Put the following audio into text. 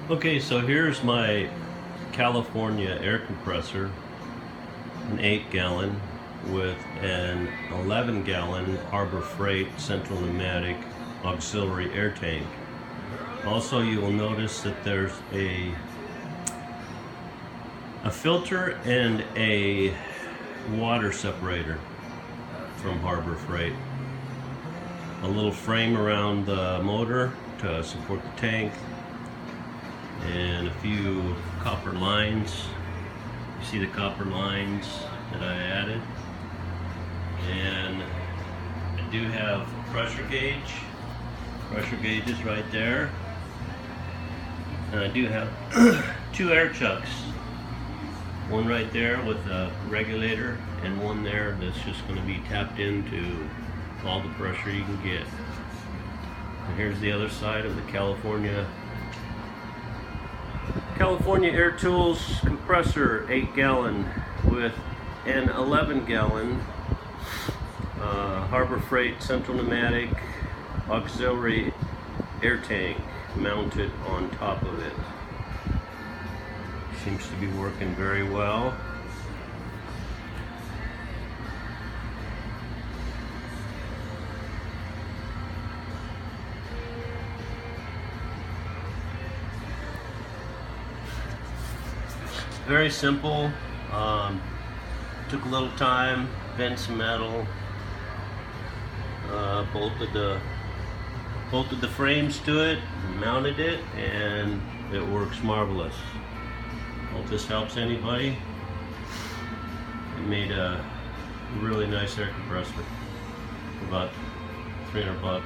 Okay, so here's my California air compressor, an 8-gallon with an 11-gallon Harbor Freight Central Pneumatic auxiliary air tank. Also, you will notice that there's a filter and a water separator from Harbor Freight. A little frame around the motor to support the tank, and a few copper lines. You see the copper lines that I added, and I do have a pressure gauge. Pressure gauge is right there, and I do have two air chucks. One right there with a regulator, and one there that's just going to be tapped into all the pressure you can get. And here's the other side of the California Air Tools compressor, 8-gallon with an 11-gallon Harbor Freight Central Pneumatic auxiliary air tank mounted on top of it. Seems to be working very well. Very simple. Took a little time, bent some metal, bolted the frames to it, mounted it, and it works marvelous. Hope this helps anybody. It made a really nice air compressor for about $300.